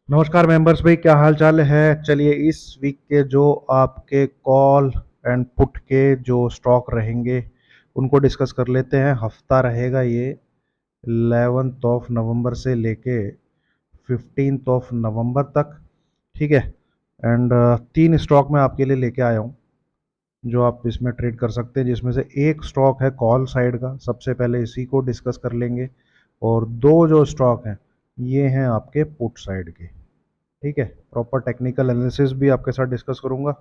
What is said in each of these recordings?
नमस्कार मेंबर्स भाई, क्या हाल चाल है। चलिए इस वीक के जो आपके कॉल एंड पुट के जो स्टॉक रहेंगे उनको डिस्कस कर लेते हैं। हफ्ता रहेगा ये 11 ऑफ नवंबर से लेके 15 ऑफ नवंबर तक। ठीक है। एंड तीन स्टॉक मैं आपके लिए लेके आया हूँ जो आप इसमें ट्रेड कर सकते हैं, जिसमें से एक स्टॉक है कॉल साइड का। सबसे पहले इसी को डिस्कस कर लेंगे। और दो जो स्टॉक हैं ये हैं आपके पुट साइड के। ठीक है। प्रॉपर टेक्निकल एनालिसिस भी आपके साथ डिस्कस करूंगा।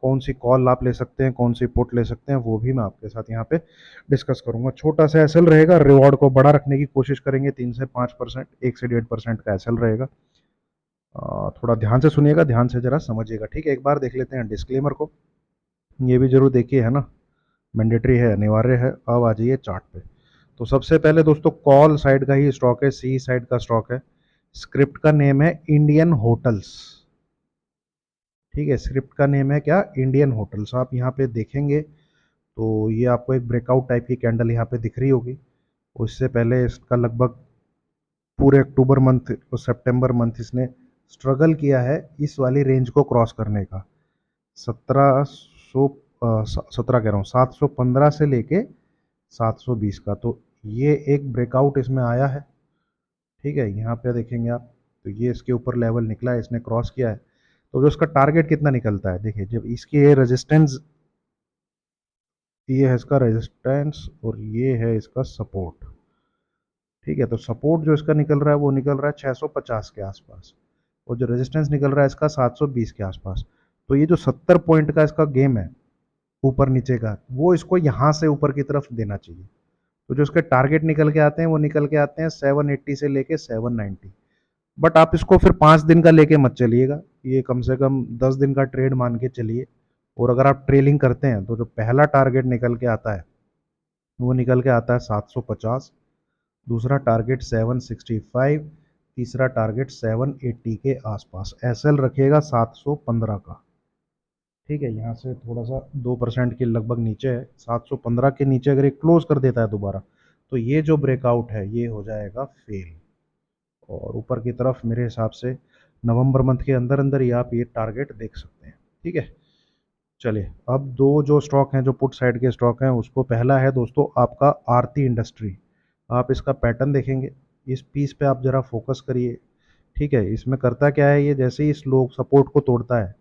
कौन सी कॉल आप ले सकते हैं, कौन सी पुट ले सकते हैं, वो भी मैं आपके साथ यहाँ पे डिस्कस करूंगा। छोटा सा एसएल रहेगा, रिवॉर्ड को बड़ा रखने की कोशिश करेंगे। 3 से 5%, 1 से 1.5% का एसएल रहेगा। थोड़ा ध्यान से सुनिएगा, ध्यान से जरा समझिएगा। ठीक है, एक बार देख लेते हैं डिस्क्लेमर को। ये भी जरूर देखिए, है ना, मैंडेटरी है, अनिवार्य है। अब आ जाइए चार्ट पे। तो सबसे पहले दोस्तों कॉल साइड का ही स्टॉक है, सी साइड का स्टॉक है। स्क्रिप्ट का नेम है इंडियन होटल्स। ठीक है, स्क्रिप्ट का नेम है क्या, इंडियन होटल्स। आप यहाँ पे देखेंगे तो ये आपको एक ब्रेकआउट टाइप की कैंडल यहाँ पे दिख रही होगी। उससे पहले इसका लगभग पूरे अक्टूबर मंथ और सितंबर मंथ इसने स्ट्रगल किया है इस वाली रेंज को क्रॉस करने का। 1700, 17 कह रहा हूँ, 715 से लेके 720 का। तो ये एक ब्रेकआउट इसमें आया है। ठीक है, यहाँ पे देखेंगे आप तो ये इसके ऊपर लेवल निकला है, इसने क्रॉस किया है। तो जो इसका टारगेट कितना निकलता है, देखिए, जब इसकी ये रेजिस्टेंस, ये है इसका रेजिस्टेंस और ये है इसका सपोर्ट। ठीक है, तो सपोर्ट जो इसका निकल रहा है वो निकल रहा है 650 के आसपास, और जो रेजिस्टेंस निकल रहा है इसका 720 के आसपास। तो ये जो 70 पॉइंट का इसका गेम है ऊपर नीचे का, वो इसको यहाँ से ऊपर की तरफ देना चाहिए। तो जो इसके टारगेट निकल के आते हैं वो निकल के आते हैं 780 से लेके 790। बट आप इसको फिर 5 दिन का लेके मत चलिएगा, ये कम से कम 10 दिन का ट्रेड मान के चलिए। और अगर आप ट्रेलिंग करते हैं तो जो पहला टारगेट निकल के आता है वो निकल के आता है 750, दूसरा टारगेट 765, तीसरा टारगेट 780 के आसपास। एसएल रखिएगा 715 का। ठीक है, यहाँ से थोड़ा सा 2% के लगभग नीचे है। 715 के नीचे अगर ये क्लोज कर देता है दोबारा तो ये जो ब्रेकआउट है ये हो जाएगा फेल। और ऊपर की तरफ मेरे हिसाब से नवंबर मंथ के अंदर अंदर ही आप ये टारगेट देख सकते हैं। ठीक है। चलिए, अब दो जो स्टॉक हैं जो पुट साइड के स्टॉक हैं, उसको पहला है दोस्तों आपका आरती इंडस्ट्री। आप इसका पैटर्न देखेंगे, इस पीस पे आप जरा फोकस करिए। ठीक है, इसमें करता क्या है, ये जैसे ही स्लो सपोर्ट को तोड़ता है,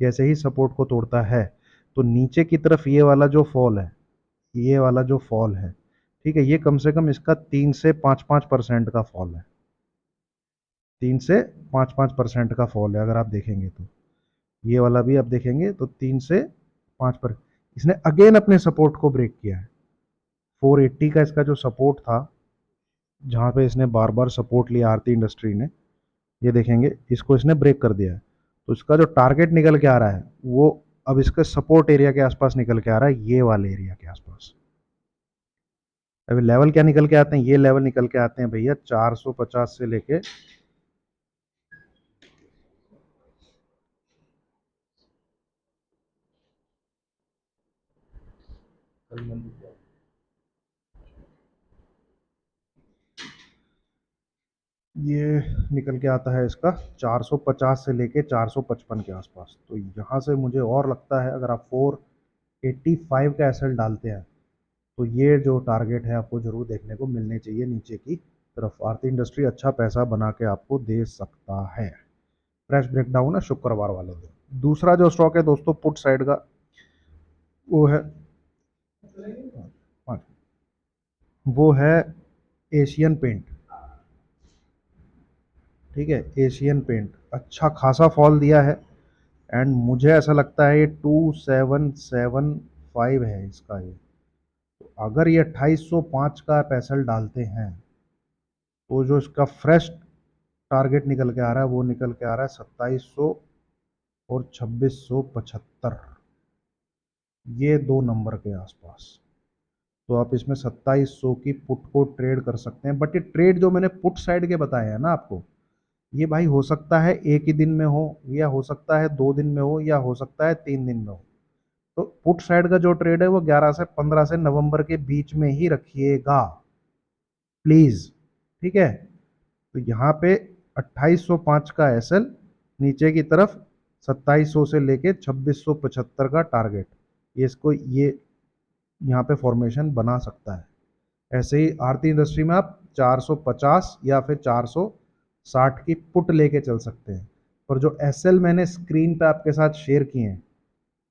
जैसे ही सपोर्ट को तोड़ता है तो नीचे की तरफ ये वाला जो फॉल है, ये वाला जो फॉल है, ठीक है, ये कम से कम इसका 3 से 5% का फॉल है। 3 से 5% का फॉल है अगर आप देखेंगे तो। ये वाला भी आप देखेंगे तो 3 से 5 पर इसने अगेन अपने सपोर्ट को ब्रेक किया है। 480 का इसका जो सपोर्ट था, जहां पे इसने बार बार सपोर्ट लिया आरती इंडस्ट्री ने, ये देखेंगे इसको इसने ब्रेक कर दिया है। तो इसका जो टारगेट निकल के आ रहा है वो अब इसके सपोर्ट एरिया के आसपास निकल के आ रहा है, ये वाले एरिया के आसपास। अभी लेवल क्या निकल के आते हैं, ये लेवल निकल के आते हैं भैया 450 से लेके, ये निकल के आता है इसका 450 से लेके 455 के आसपास। तो यहाँ से मुझे और लगता है अगर आप 485 का एसएल डालते हैं तो ये जो टारगेट है आपको जरूर देखने को मिलने चाहिए नीचे की तरफ। आरती इंडस्ट्री अच्छा पैसा बना के आपको दे सकता है। फ्रेश ब्रेकडाउन है शुक्रवार वाले दिन। दूसरा जो स्टॉक है दोस्तों पुट साइड का, वो है, वो है एशियन पेंट। ठीक है, एशियन पेंट अच्छा खासा फॉल दिया है। एंड मुझे ऐसा लगता है ये 2775 है इसका ये। तो अगर ये 2805 का पैसल डालते हैं तो जो इसका फ्रेश टारगेट निकल के आ रहा है वो निकल के आ रहा है 2700 और 2675, ये दो नंबर के आसपास। तो आप इसमें 2700 की पुट को ट्रेड कर सकते हैं। बट ये ट्रेड जो मैंने पुट साइड के बताए हैं ना आपको, ये भाई हो सकता है एक ही दिन में हो, या हो सकता है 2 दिन में हो, या हो सकता है 3 दिन में हो। तो पुट साइड का जो ट्रेड है वो 11 से 15 से नवंबर के बीच में ही रखिएगा प्लीज। ठीक है, तो यहाँ पे 2805 का एसएल, नीचे की तरफ 2700 से लेके 2675 का टारगेट। ये यहाँ पे फॉर्मेशन बना सकता है। ऐसे ही आरती इंडस्ट्री में आप 450 या फिर 460 की पुट लेके चल सकते हैं। पर जो एसएल मैंने स्क्रीन पे आपके साथ शेयर किए हैं,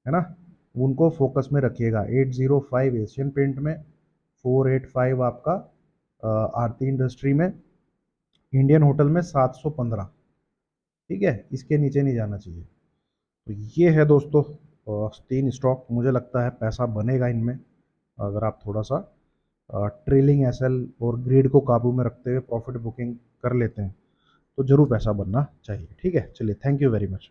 है ना, उनको फोकस में रखिएगा। 805 एशियन पेंट में, 485 आपका आरती इंडस्ट्री में, इंडियन होटल में 715। ठीक है, इसके नीचे नहीं जाना चाहिए। तो ये है दोस्तों, तीन स्टॉक मुझे लगता है पैसा बनेगा इनमें, अगर आप थोड़ा सा ट्रेलिंग एसएल और ग्रीड को काबू में रखते हुए प्रॉफिट बुकिंग कर लेते हैं तो जरूर पैसा बनना चाहिए। ठीक है, चलिए, थैंक यू वेरी मच।